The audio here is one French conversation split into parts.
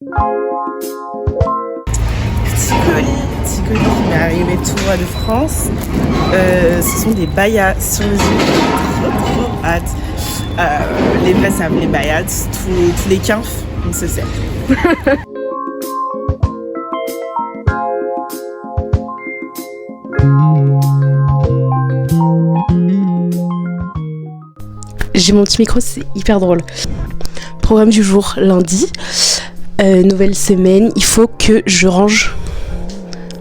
Petit colis qui m'est arrivé tout droit de France. Ce sont des bayats sur les îles. Trop hâte. Les vrais savent les bayats, tous les quinfs, on se sert. J'ai mon petit micro, c'est hyper drôle. Programme du jour, lundi. Nouvelle semaine, il faut que je range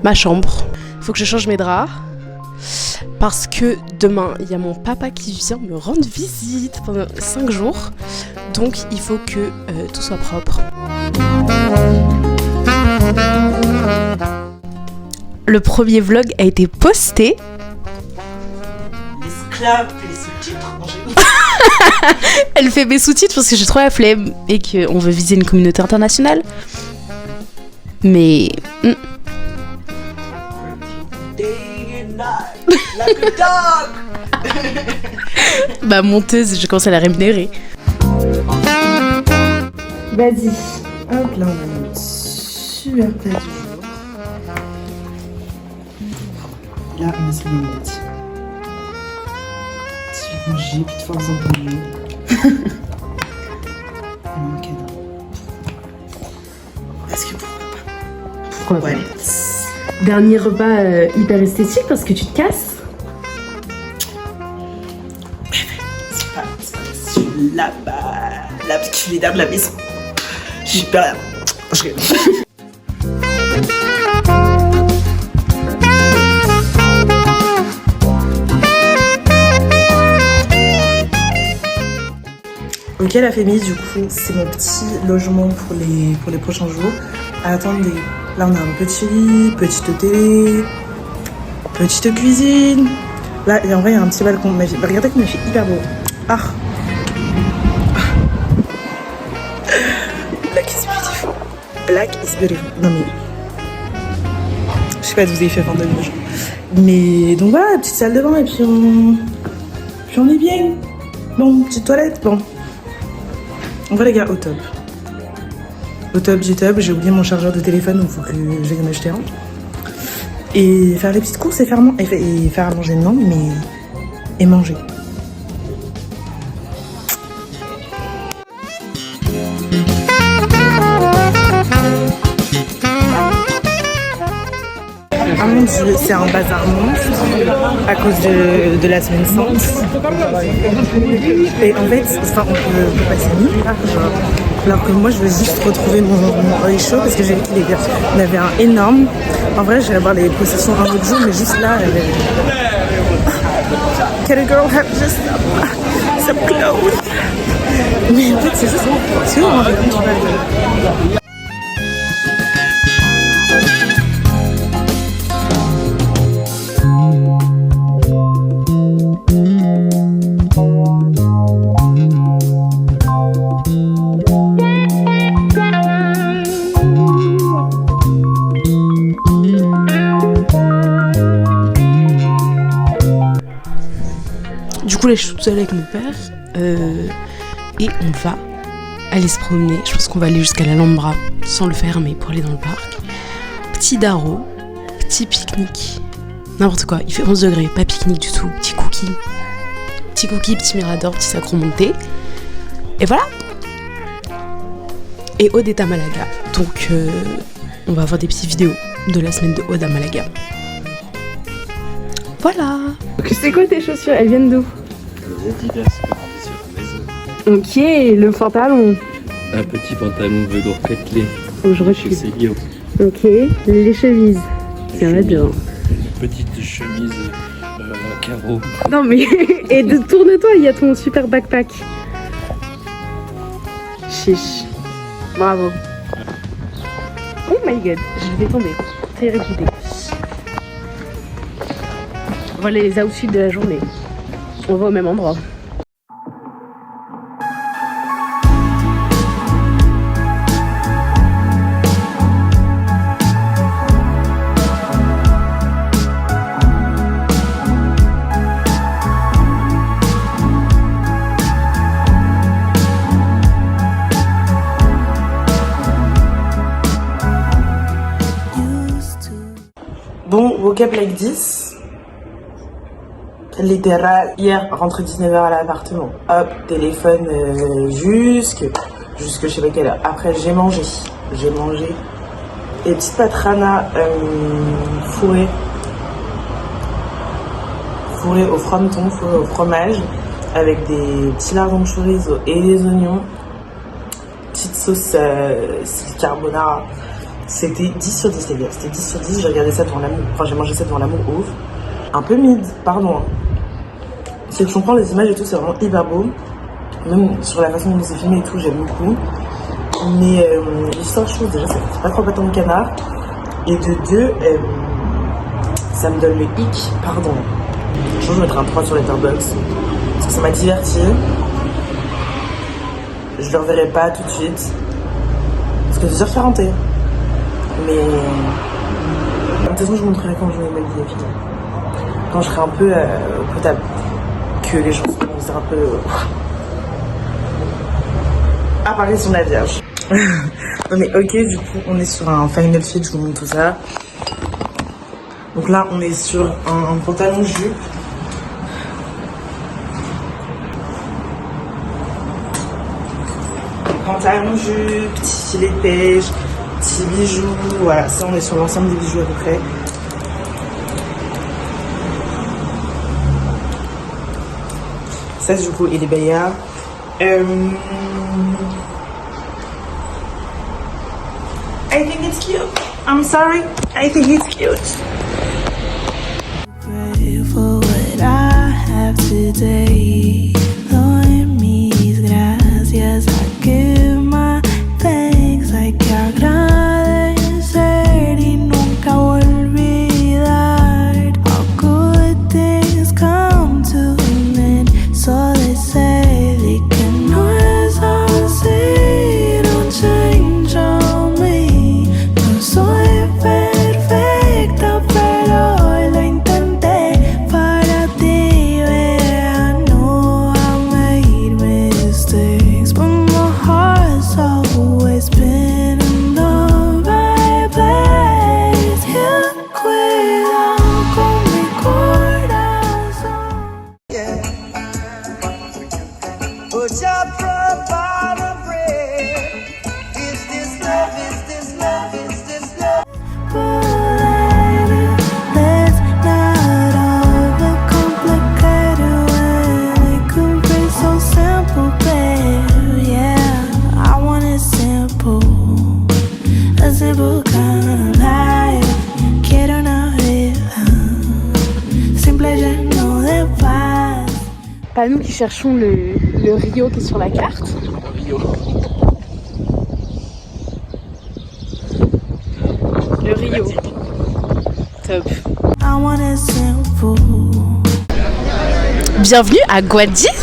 ma chambre. Il faut que je change mes draps. Parce que demain, il y a mon papa qui vient me rendre visite pendant 5 jours. Donc il faut que tout soit propre. Le premier vlog a été posté. L'esclave fait les sous-titres. Elle fait mes sous-titres parce que j'ai trop la flemme et qu'on veut viser une communauté internationale. Mais... Ma monteuse, je commence à la rémunérer. Vas-y. Hop, là on a notre super plat du jour. Là on a ce petit. J'ai plus de force en temps de jeu. Et mon cadeau. Est-ce que pourquoi pas? Dernier repas hyper esthétique parce que tu te casses. C'est pas je suis là-bas, la petite leader de la maison. Je suis super là. Je rigole. Ok la famille, du coup c'est mon petit logement pour les prochains jours. Attendez, là on a un petit lit, petite télé, petite cuisine. Là en vrai il y a un petit balcon. Regardez comme il fait hyper beau. Ah, Black is beautiful. Black is beautiful. Non mais je sais pas si vous avez fait vendre le jeu. Mais donc voilà, petite salle de bain et puis on est bien. Bon, petite toilette, bon. En vrai les gars, au top. Au top du top, j'ai oublié mon chargeur de téléphone, donc il faut que j'aille en acheter un. Et faire les petites courses et faire à manger, non, mais... Et manger. Ah mon dieu, c'est un bazar monstre à cause de la semaine sainte. Et en fait, enfin, on peut passer nulle part, genre. Alors que moi, je veux juste retrouver mon œil chaud parce que j'ai vu qu'il y avait un énorme. En vrai, j'irai voir les possessions un autre jour, mais juste là, can a girl have just some clothes? Mais en fait, c'est juste... C'est où, en fait, Du coup là je suis toute seule avec mon père et on va aller se promener. Je pense qu'on va aller jusqu'à l'Alhambra sans le fermer pour aller dans le parc. Petit daro, petit pique-nique, n'importe quoi. Il fait 11 degrés, pas pique-nique du tout. Petit cookie, petit mirador, petit sacro monté. Et voilà. Et Aude est à Malaga, donc on va avoir des petites vidéos de la semaine de Aude à Malaga. Voilà. C'est quoi tes chaussures? Elles viennent d'où? Les Adidas sur Amazon. Ok, le pantalon. Un petit pantalon velours clé. Faut que je recule. Chez Célio. Ok, les chemises. Ça va bien. Une petite chemise à carreaux. Non mais, et tourne-toi, il y a ton super backpack. Chiche. Bravo. Oh my god, je vais tomber. Très réputé. Voilà les outfits de la journée. On va au même endroit. Bon, woke up like this. Littéral, hier, rentré 19h à l'appartement. Hop, téléphone jusque je sais pas quelle heure. Après, j'ai mangé. Et petite patrana fourrée au frometon, fourrée au fromage, avec des petits lardons de chorizo et des oignons. Petite sauce carbonara. C'était 10 sur 10 les gars, c'était 10 sur 10, j'ai regardé ça devant l'amour, enfin j'ai mangé ça devant l'amour ouf. Un peu mid, pardon. Si je comprends les images et tout, c'est vraiment hyper beau. Même sur la façon dont c'est filmé et tout, j'aime beaucoup. Mais l'histoire, je trouve déjà, ça fait pas trop pâton de canard. Et de deux, ça me donne le hic, pardon. Je pense que je mettrai un 3 sur Letterboxd. Parce que ça m'a diverti. Je le reverrai pas tout de suite. Parce que c'est déjà renté. Mais de toute façon, je vous montrerai quand je vais mettre des vidéos. Quand je serai un peu potable. Que les gens se dire un peu. Apparition de la Vierge. Non mais ok, du coup, on est sur un final fit, je vous montre tout ça. Donc là, on est sur un pantalon jupe. Pantalon jupe, petit filet de pêche, petit bijoux. Voilà, ça, on est sur l'ensemble des bijoux à peu près. Ça, du coup, il est Bayard. I think it's cute. I'm sorry. I think it's cute. Pray for what I have today. Doy mis gracias, I give my thanks. Hay que agradecer y nunca olvidar. All good things come to an end. So they say they can always unsee. Don't change on me. No soy perfecta, pero hoy lo intenté para ti. I know I made mistakes, but my heart's always been in the right place. Here, cuidado con mi corazón. Put your trust on the bread. Is this love? Is this love? Is this love? Let's not overcomplicate it when it could be so simple, babe. Yeah, I want it simple, a simple kind of life. Quiero una vida simple, lleno de paz. Pas nous qui cherchons le Rio qui est sur la carte. Le Rio. Top. I want it simple. Bienvenue à Guadix.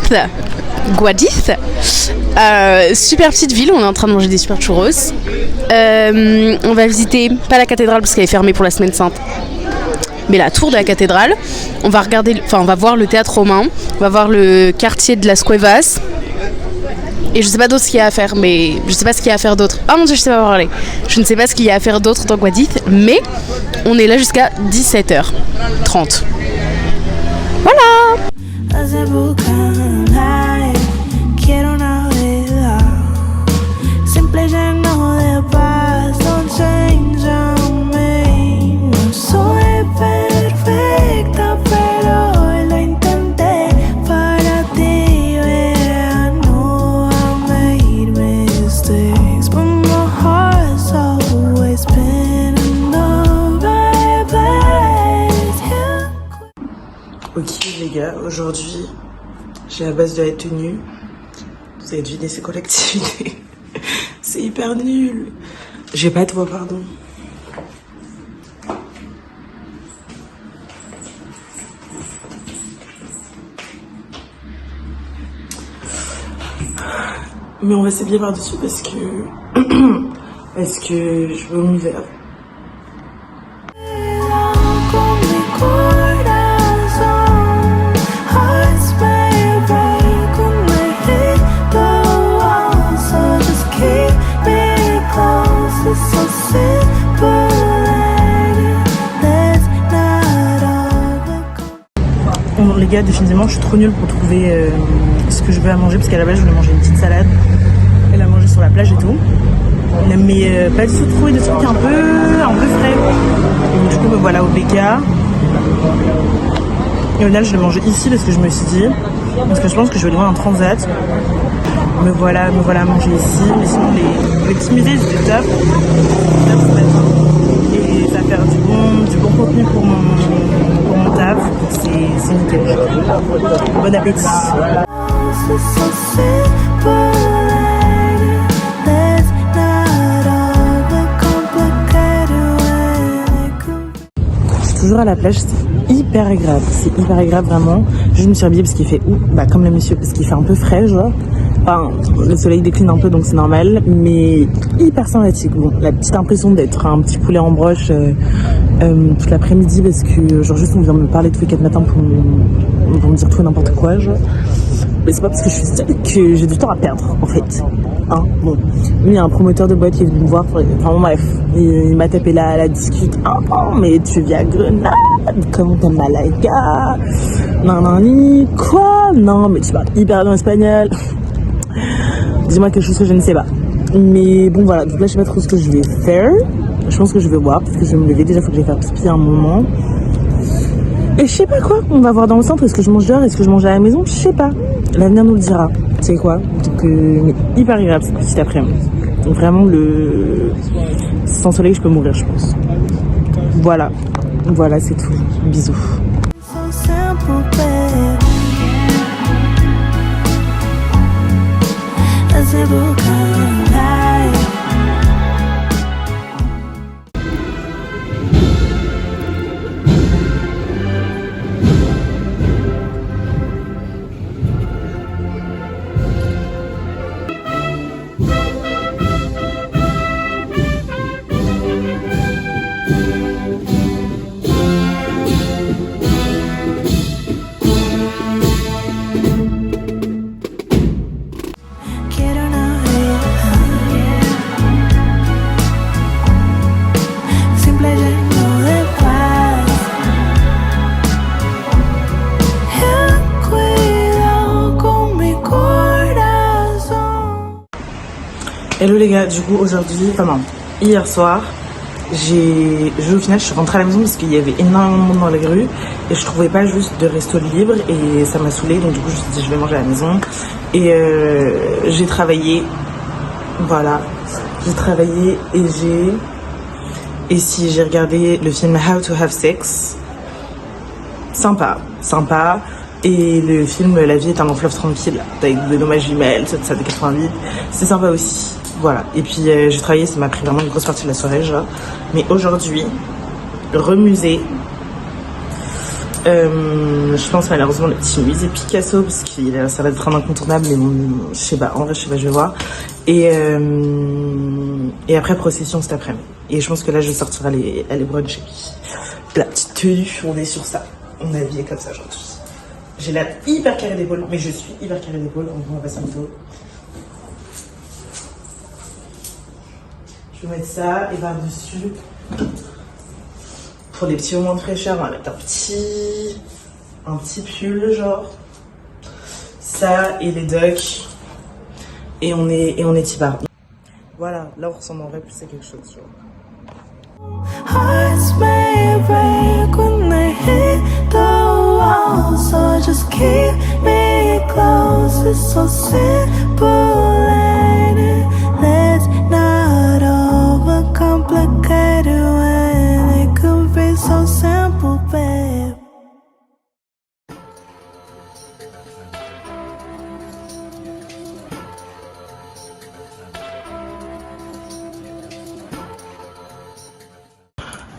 Super petite ville, on est en train de manger des super churros. On va visiter, pas la cathédrale parce qu'elle est fermée pour la semaine sainte, mais la tour de la cathédrale. On va voir le théâtre romain, on va voir le quartier de Las Cuevas. Et je sais pas d'autre ce qu'il y a à faire, mais je sais pas ce qu'il y a à faire d'autre. Ah mon dieu, je sais pas parler. Je ne sais pas ce qu'il y a à faire d'autre dans Guadix, mais on est là jusqu'à 17h30. Voilà. A simple kind of life. Quiero una vida simple, lleno de paz. Don't change on me. No soy perfecta, pero hoy lo intenté para ti. I know I made mistakes, but my heart's always been in the right place. Yeah. Ok les gars, aujourd'hui, j'ai la base de la tenue. Vous avez deviné c'est quoi l'activité? C'est hyper nul. J'ai pas de voix, pardon. Mais on va s'habiller par-dessus parce que je veux mon hiver. Con mi corazón, hearts may break when we hit the wall. So just keep me close. It's so simple, let's gars, définitivement, je suis trop nulle pour trouver ce que je veux à manger parce qu'à la base, je voulais manger une petite salade et la manger sur la plage et tout. Mais pas du tout trouver des trucs un peu frais. Et du coup, me voilà au BK. Et au final, je l'ai mangé ici parce que je me suis dit, parce que je pense que je vais louer un transat. Me voilà à manger ici. Mais sinon, les petits musées, c'était top. Et ça va faire du bon contenu pour mon taf. C'est nickel. Bon appétit. It's so simple. Let's not overcomplicate it. Je suis toujours à la plage, c'est hyper agréable. C'est hyper agréable vraiment. Je me suis habillée parce qu'il fait comme le monsieur, parce qu'il fait un peu frais, genre. Enfin, le soleil décline un peu donc c'est normal, mais hyper sympathique. Bon, la petite impression d'être un petit poulet en broche toute l'après-midi parce que genre juste on vient me parler tous les 4 matins pour me dire tout et n'importe quoi, genre. Mais c'est pas parce que je suis seule que j'ai du temps à perdre en fait. Hein, bon. Lui, il y a un promoteur de boîte qui est venu me voir. Enfin bon, bref, il m'a tapé la discute. Oh, mais tu vis à Grenade, comment t'aimes Malaga? Nanani, quoi? Non, mais tu parles hyper bien espagnol. Dis-moi quelque chose que je ne sais pas. Mais bon, voilà. Donc là, je sais pas trop ce que je vais faire. Je pense que je vais voir parce que je vais me lever. Déjà, il faut que j'aille faire pipi un moment. Et je sais pas quoi. On va voir dans le centre. Est-ce que je mange dehors? Est-ce que je mange à la maison? Je sais pas. L'avenir nous le dira. Tu sais quoi? Donc, mais hyper agréable cette petite après-midi. Donc vraiment, sans soleil, je peux mourir, je pense. Voilà. Voilà, c'est tout. Bisous. So simple, babe. A simple kind of life. Hello les gars, du coup aujourd'hui, hier soir, au final je suis rentrée à la maison parce qu'il y avait énormément de monde dans les rues et je trouvais pas juste de resto libre et ça m'a saoulée, donc du coup je me suis dit je vais manger à la maison et j'ai travaillé, voilà, j'ai travaillé et j'ai regardé le film How to Have Sex, sympa, et le film La vie est un long fleuve tranquille avec de dommages jumelles, tout ça de 88, c'est sympa aussi. Voilà, et puis j'ai travaillé, ça m'a pris vraiment une grosse partie de la soirée, genre. Mais aujourd'hui, remusée, je pense malheureusement le petit musée Picasso, parce que ça va être un incontournable, mais je sais pas, en vrai, je sais pas, je vais voir. Et après, procession cet après-midi. Et je pense que là, je sortirai aller bruncher. La petite tenue, on est sur ça. On est habillé comme ça aujourd'hui. J'ai l'air hyper carré d'épaule, mais je suis hyper carré d'épaule, on va passer un peu. Je vais mettre ça et par-dessus, pour des petits moments de fraîcheur, on va mettre un petit pull genre, ça et les docks, et on est typard. Voilà, là on ressemble en vrai plus à quelque chose genre. Hearts may break when they hit the wall, so just keep me close. It's so simple, ain't it? Let's not overcomplicate it when it could be so simple, babe.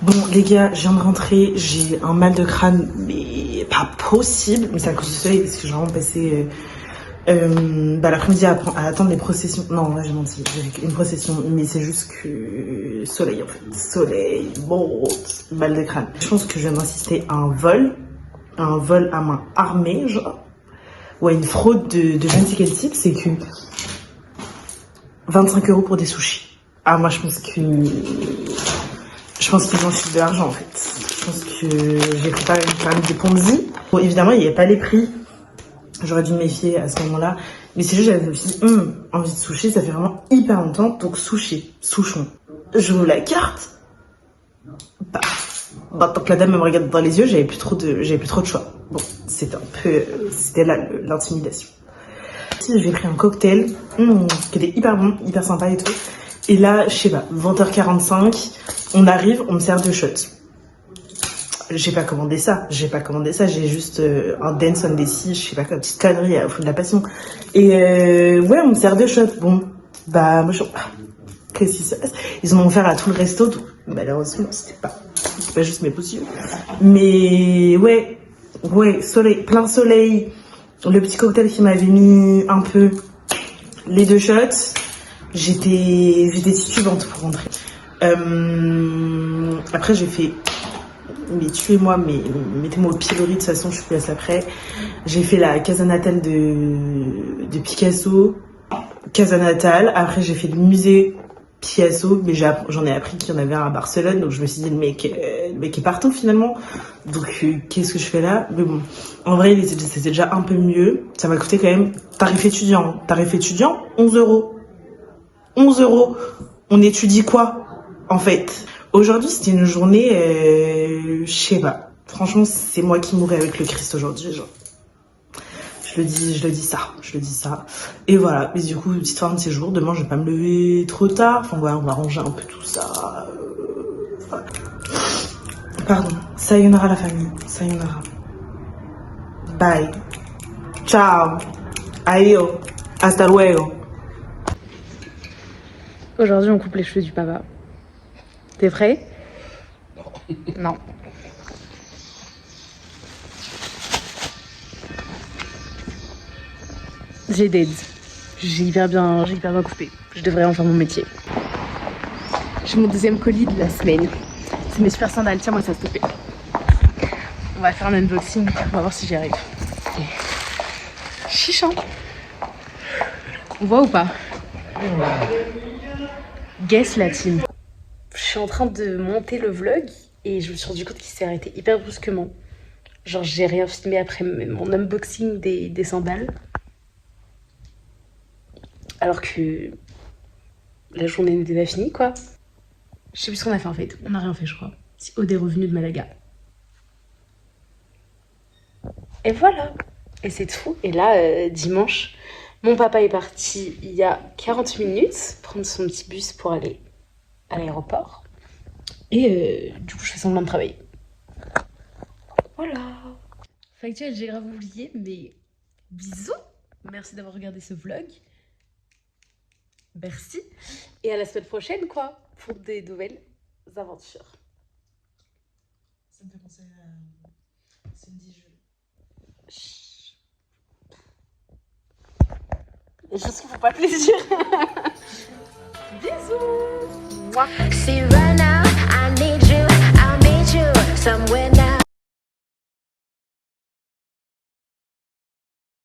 Bon les gars, je viens de rentrer, j'ai un mal de crâne, mais pas possible, mais c'est à cause du soleil parce que j'ai vraiment passé l'après-midi à attendre les processions. Non, là j'ai menti, j'ai une procession, mais c'est juste que soleil en fait, soleil, bon, mal de crâne. Je pense que je viens d'assister à un vol à main armée, genre, ou à une fraude de je ne sais quel type, c'est que 25 € pour des sushis. Ah moi je pense qu'ils en filent de l'argent en fait. Je pense que j'ai préparé une pyramide de Ponzi. Bon, évidemment, il n'y avait pas les prix. J'aurais dû me méfier à ce moment-là. Mais c'est juste, j'avais aussi envie de sushi, ça fait vraiment hyper longtemps. Donc sushi, souchon. J'ouvre la carte. Bah, tant que la dame me regarde dans les yeux, j'avais plus trop de choix. Bon, c'était là l'intimidation. J'ai pris un cocktail qui était hyper bon, hyper sympa et tout. Et là, je sais pas, 20h45, on arrive, on me sert 2 shots. J'ai pas commandé ça, j'ai juste un dance on the sea, je sais pas quoi, petite connerie au fond de la passion. Et ouais, on me sert 2 shots. Bon, bah moi qu'est-ce qui se passe? Ils en ont offert à tout le resto, donc malheureusement c'était pas juste mes possibles. Mais ouais, soleil, plein soleil. Le petit cocktail qui m'avait mis un peu, les 2 shots, j'étais titubante pour rentrer. Après j'ai fait, mais tuez-moi, mais mettez-moi au pilori, de toute façon je vous laisse après. J'ai fait la Casa Natale de Picasso, Casa Natale. Après j'ai fait le musée Picasso, mais j'en ai appris qu'il y en avait un à Barcelone, donc je me suis dit le mec est partout finalement. Donc qu'est-ce que je fais là? Mais bon, en vrai c'était déjà un peu mieux. Ça m'a coûté quand même tarif étudiant, 11 €. 11 €. On étudie quoi en fait? Aujourd'hui c'était une journée, je sais pas. Franchement c'est moi qui mourrais avec le Christ aujourd'hui, genre. Je le dis ça. Et voilà, mais du coup, petite fin de séjour, demain je vais pas me lever trop tard. Enfin voilà, on va ranger un peu tout ça. Voilà. Pardon, sayonara la famille, sayonara. Bye. Ciao. Ayo. Hasta luego. Aujourd'hui, on coupe les cheveux du papa. T'es prêt? Non. J'ai dead. J'ai hyper bien coupé. Je devrais en faire mon métier. J'ai mon 2e colis de la semaine. C'est mes super sandales. Tiens, moi, ça a stoppé. On va faire un unboxing. On va voir si j'y arrive. Chichant. On voit ou pas? Guess la team. Je suis en train de monter le vlog et je me suis rendu compte qu'il s'est arrêté hyper brusquement. Genre, j'ai rien filmé après mon unboxing des sandales. Alors que la journée n'était pas finie, quoi. Je sais plus ce qu'on a fait en fait. On n'a rien fait, je crois. C'est Aude est revenu de Malaga. Et voilà. Et c'est tout. Et là, dimanche, mon papa est parti il y a 40 minutes prendre son petit bus pour aller à l'aéroport. Et du coup, je fais semblant de travailler. Voilà. Factuel, j'ai grave oublié, mais bisous. Merci d'avoir regardé ce vlog. Merci. Et à la semaine prochaine, quoi, pour des nouvelles aventures. Ça me fait penser à Cindy Jules. Les choses qui font pas plaisir. Bisous. Mouah. See right now, I need you somewhere.